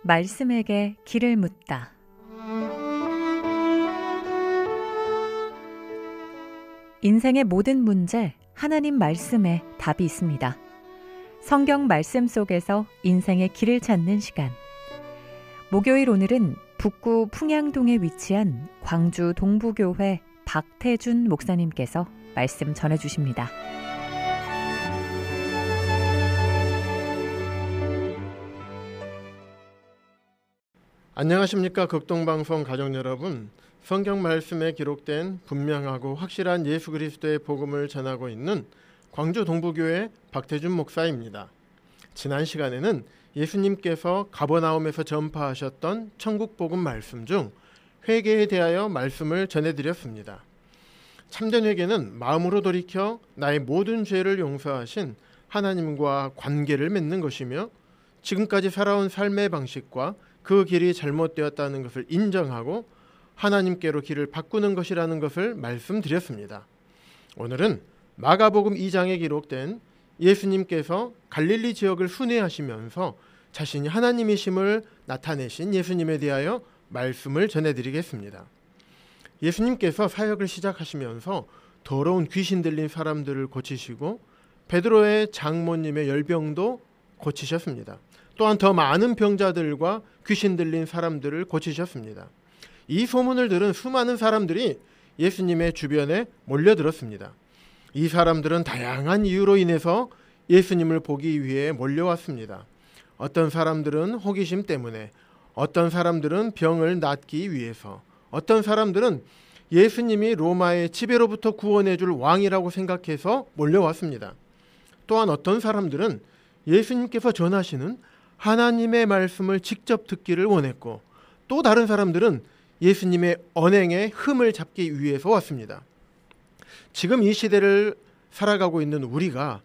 말씀에게 길을 묻다. 인생의 모든 문제, 하나님 말씀에 답이 있습니다. 성경 말씀 속에서 인생의 길을 찾는 시간. 목요일 오늘은 북구 풍양동에 위치한 광주 동부교회 박태준 목사님께서 말씀 전해주십니다. 안녕하십니까. 극동방송 가족 여러분, 성경 말씀에 기록된 분명하고 확실한 예수 그리스도의 복음을 전하고 있는 광주 동부교회 박태준 목사입니다. 지난 시간에는 예수님께서 가버나움에서 전파하셨던 천국 복음 말씀 중 회개에 대하여 말씀을 전해드렸습니다. 참된 회개는 마음으로 돌이켜 나의 모든 죄를 용서하신 하나님과 관계를 맺는 것이며, 지금까지 살아온 삶의 방식과 그 길이 잘못되었다는 것을 인정하고 하나님께로 길을 바꾸는 것이라는 것을 말씀드렸습니다. 오늘은 마가복음 2장에 기록된 예수님께서 갈릴리 지역을 순회하시면서 자신이 하나님이심을 나타내신 예수님에 대하여 말씀을 전해드리겠습니다. 예수님께서 사역을 시작하시면서 더러운 귀신 들린 사람들을 고치시고 베드로의 장모님의 열병도 고치셨습니다. 또한 더 많은 병자들과 귀신 들린 사람들을 고치셨습니다. 이 소문을 들은 수많은 사람들이 예수님의 주변에 몰려들었습니다. 이 사람들은 다양한 이유로 인해서 예수님을 보기 위해 몰려왔습니다. 어떤 사람들은 호기심 때문에, 어떤 사람들은 병을 낫기 위해서, 어떤 사람들은 예수님이 로마의 지배로부터 구원해 줄 왕이라고 생각해서 몰려왔습니다. 또한 어떤 사람들은 예수님께서 전하시는 하나님의 말씀을 직접 듣기를 원했고, 또 다른 사람들은 예수님의 언행에 흠을 잡기 위해서 왔습니다. 지금 이 시대를 살아가고 있는 우리가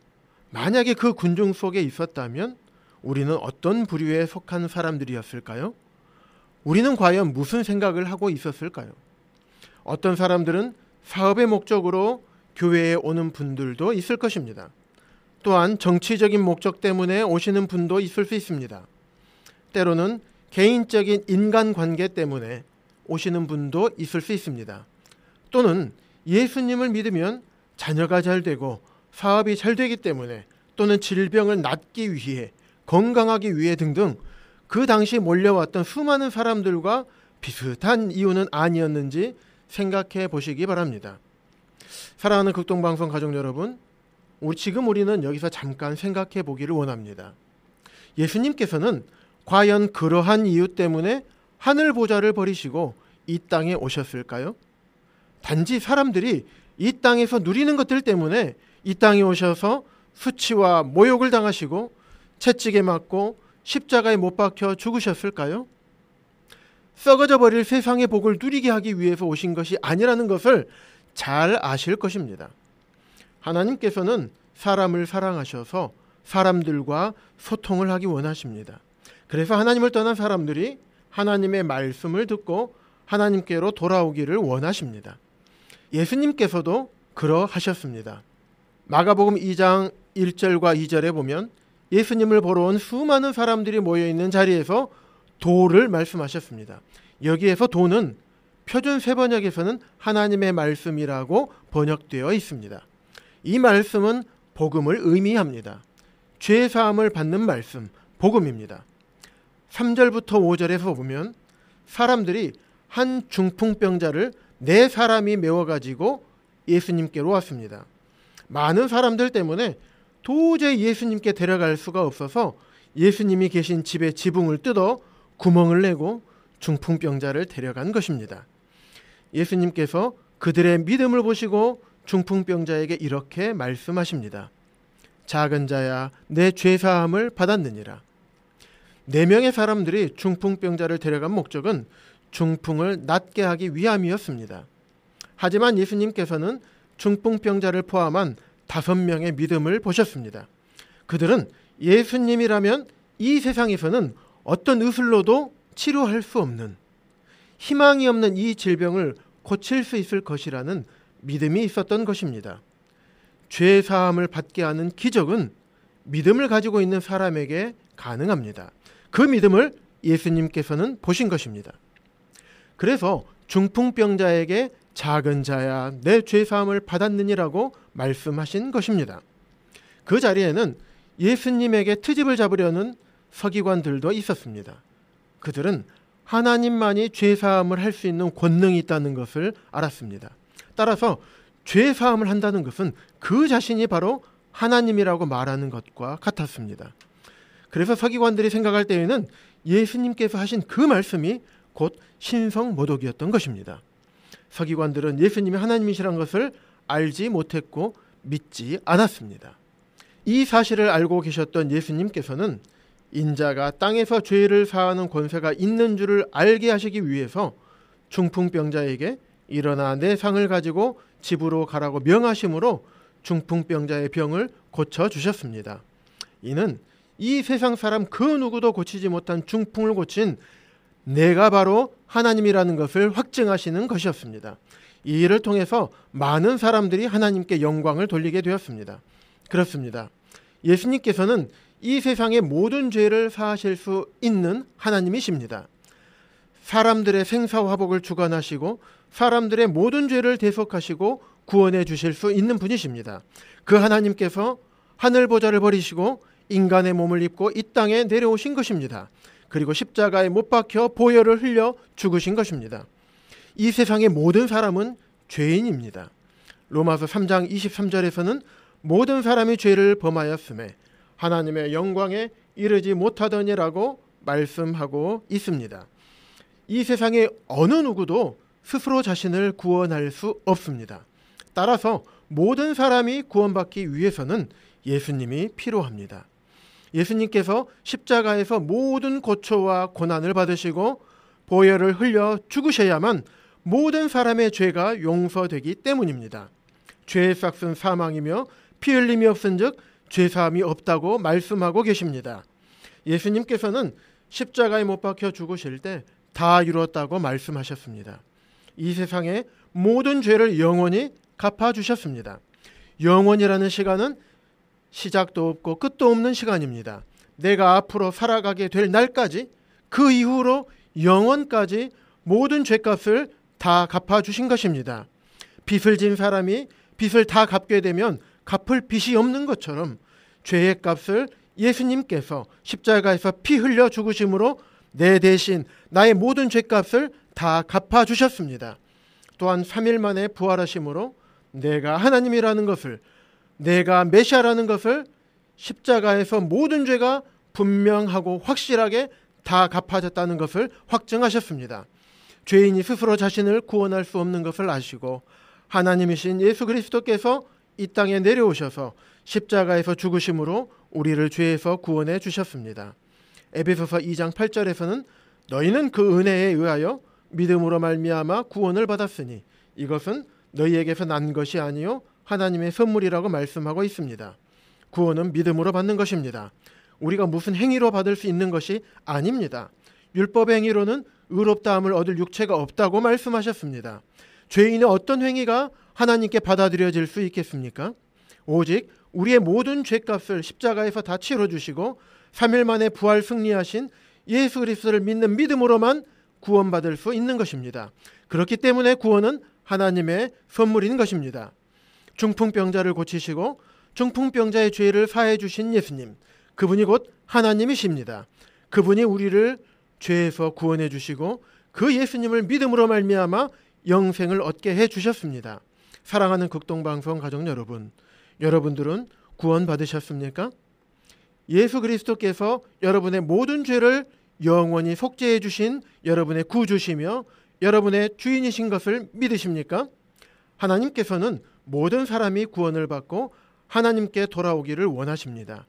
만약에 그 군중 속에 있었다면 우리는 어떤 부류에 속한 사람들이었을까요? 우리는 과연 무슨 생각을 하고 있었을까요? 어떤 사람들은 사업의 목적으로 교회에 오는 분들도 있을 것입니다. 또한 정치적인 목적 때문에 오시는 분도 있을 수 있습니다. 때로는 개인적인 인간관계 때문에 오시는 분도 있을 수 있습니다. 또는 예수님을 믿으면 자녀가 잘 되고 사업이 잘 되기 때문에, 또는 질병을 낫기 위해, 건강하기 위해 등등 그 당시 몰려왔던 수많은 사람들과 비슷한 이유는 아니었는지 생각해 보시기 바랍니다. 사랑하는 극동방송 가족 여러분, 지금 우리는 여기서 잠깐 생각해 보기를 원합니다. 예수님께서는 과연 그러한 이유 때문에 하늘 보좌를 버리시고 이 땅에 오셨을까요? 단지 사람들이 이 땅에서 누리는 것들 때문에 이 땅에 오셔서 수치와 모욕을 당하시고 채찍에 맞고 십자가에 못 박혀 죽으셨을까요? 썩어져 버릴 세상의 복을 누리게 하기 위해서 오신 것이 아니라는 것을 잘 아실 것입니다. 하나님께서는 사람을 사랑하셔서 사람들과 소통을 하기 원하십니다. 그래서 하나님을 떠난 사람들이 하나님의 말씀을 듣고 하나님께로 돌아오기를 원하십니다. 예수님께서도 그러하셨습니다. 마가복음 2장 1절과 2절에 보면 예수님을 보러 온 수많은 사람들이 모여있는 자리에서 도를 말씀하셨습니다. 여기에서 도는 표준 세번역에서는 하나님의 말씀이라고 번역되어 있습니다. 이 말씀은 복음을 의미합니다. 죄사함을 받는 말씀, 복음입니다. 3절부터 5절에서 보면 사람들이 한 중풍병자를 4사람이 메워가지고 예수님께로 왔습니다. 많은 사람들 때문에 도저히 예수님께 데려갈 수가 없어서 예수님이 계신 집의 지붕을 뜯어 구멍을 내고 중풍병자를 데려간 것입니다. 예수님께서 그들의 믿음을 보시고 중풍병자에게 이렇게 말씀하십니다. 작은 자야, 내 죄사함을 받았느니라. 4명의 사람들이 중풍병자를 데려간 목적은 중풍을 낫게 하기 위함이었습니다. 하지만 예수님께서는 중풍병자를 포함한 5명의 믿음을 보셨습니다. 그들은 예수님이라면 이 세상에서는 어떤 의술로도 치료할 수 없는, 희망이 없는 이 질병을 고칠 수 있을 것이라는 믿음이 있었던 것입니다. 죄 사함을 받게 하는 기적은 믿음을 가지고 있는 사람에게 가능합니다. 그 믿음을 예수님께서는 보신 것입니다. 그래서 중풍병자에게 작은 자야 내 죄사함을 받았느니라고 말씀하신 것입니다. 그 자리에는 예수님에게 트집을 잡으려는 서기관들도 있었습니다. 그들은 하나님만이 죄사함을 할 수 있는 권능이 있다는 것을 알았습니다. 따라서 죄사함을 한다는 것은 그 자신이 바로 하나님이라고 말하는 것과 같았습니다. 그래서 서기관들이 생각할 때에는 예수님께서 하신 그 말씀이 곧 신성모독이었던 것입니다. 서기관들은 예수님이 하나님이시라는 것을 알지 못했고 믿지 않았습니다. 이 사실을 알고 계셨던 예수님께서는 인자가 땅에서 죄를 사하는 권세가 있는 줄을 알게 하시기 위해서 중풍병자에게 일어나 내 상을 가지고 집으로 가라고 명하심으로 중풍병자의 병을 고쳐주셨습니다. 이는 이 세상 사람 그 누구도 고치지 못한 중풍을 고친 내가 바로 하나님이라는 것을 확증하시는 것이었습니다. 이 일을 통해서 많은 사람들이 하나님께 영광을 돌리게 되었습니다. 그렇습니다. 예수님께서는 이 세상의 모든 죄를 사하실 수 있는 하나님이십니다. 사람들의 생사화복을 주관하시고 사람들의 모든 죄를 대속하시고 구원해 주실 수 있는 분이십니다. 그 하나님께서 하늘 보좌를 버리시고 인간의 몸을 입고 이 땅에 내려오신 것입니다. 그리고 십자가에 못 박혀 보혈을 흘려 죽으신 것입니다. 이 세상의 모든 사람은 죄인입니다. 로마서 3장 23절에서는 모든 사람이 죄를 범하였음에 하나님의 영광에 이르지 못하더니라고 말씀하고 있습니다. 이 세상의 어느 누구도 스스로 자신을 구원할 수 없습니다. 따라서 모든 사람이 구원받기 위해서는 예수님이 필요합니다. 예수님께서 십자가에서 모든 고초와 고난을 받으시고 보혈을 흘려 죽으셔야만 모든 사람의 죄가 용서되기 때문입니다. 죄의 삭은 사망이며 피 흘림이 없은즉 죄사함이 없다고 말씀하고 계십니다. 예수님께서는 십자가에 못 박혀 죽으실 때 다 이루었다고 말씀하셨습니다. 이 세상의 모든 죄를 영원히 갚아주셨습니다. 영원이라는 시간은 시작도 없고 끝도 없는 시간입니다. 내가 앞으로 살아가게 될 날까지 그 이후로 영원까지 모든 죄값을 다 갚아주신 것입니다. 빚을 진 사람이 빚을 다 갚게 되면 갚을 빚이 없는 것처럼 죄의 값을 예수님께서 십자가에서 피 흘려 죽으심으로 내 대신 나의 모든 죄값을 다 갚아주셨습니다. 또한 3일 만에 부활하심으로 내가 하나님이라는 것을, 내가 메시아라는 것을 십자가에서 모든 죄가 분명하고 확실하게 다 갚아졌다는 것을 확증하셨습니다. 죄인이 스스로 자신을 구원할 수 없는 것을 아시고 하나님이신 예수 그리스도께서 이 땅에 내려오셔서 십자가에서 죽으심으로 우리를 죄에서 구원해 주셨습니다. 에베소서 2장 8절에서는 너희는 그 은혜에 의하여 믿음으로 말미암아 구원을 받았으니 이것은 너희에게서 난 것이 아니요 하나님의 선물이라고 말씀하고 있습니다. 구원은 믿음으로 받는 것입니다. 우리가 무슨 행위로 받을 수 있는 것이 아닙니다. 율법의 행위로는 의롭다함을 얻을 육체가 없다고 말씀하셨습니다. 죄인의 어떤 행위가 하나님께 받아들여질 수 있겠습니까? 오직 우리의 모든 죄값을 십자가에서 다 치러주시고 3일 만에 부활 승리하신 예수 그리스도를 믿는 믿음으로만 구원받을 수 있는 것입니다. 그렇기 때문에 구원은 하나님의 선물인 것입니다. 중풍병자를 고치시고 중풍병자의 죄를 사해 주신 예수님, 그분이 곧 하나님이십니다. 그분이 우리를 죄에서 구원해 주시고 그 예수님을 믿음으로 말미암아 영생을 얻게 해 주셨습니다. 사랑하는 극동방송 가족 여러분, 여러분들은 구원 받으셨습니까? 예수 그리스도께서 여러분의 모든 죄를 영원히 속죄해 주신 여러분의 구주시며 여러분의 주인이신 것을 믿으십니까? 하나님께서는 모든 사람이 구원을 받고 하나님께 돌아오기를 원하십니다.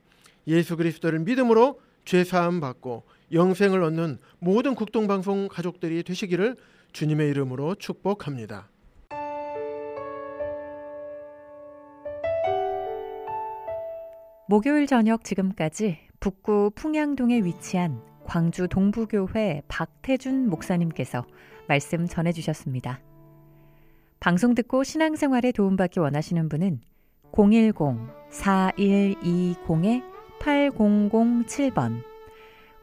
예수 그리스도를 믿음으로 죄사함 받고 영생을 얻는 모든 극동방송 가족들이 되시기를 주님의 이름으로 축복합니다. 목요일 저녁 지금까지 북구 풍양동에 위치한 광주 동부교회 박태준 목사님께서 말씀 전해주셨습니다. 방송 듣고 신앙생활에 도움받기 원하시는 분은 010-4120-8007번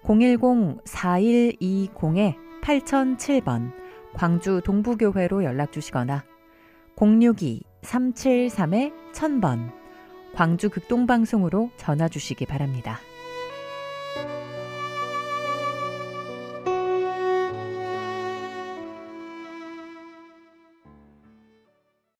010-4120-8007번 광주 동부교회로 연락 주시거나 062-373-1000번 광주 극동방송으로 전화 주시기 바랍니다.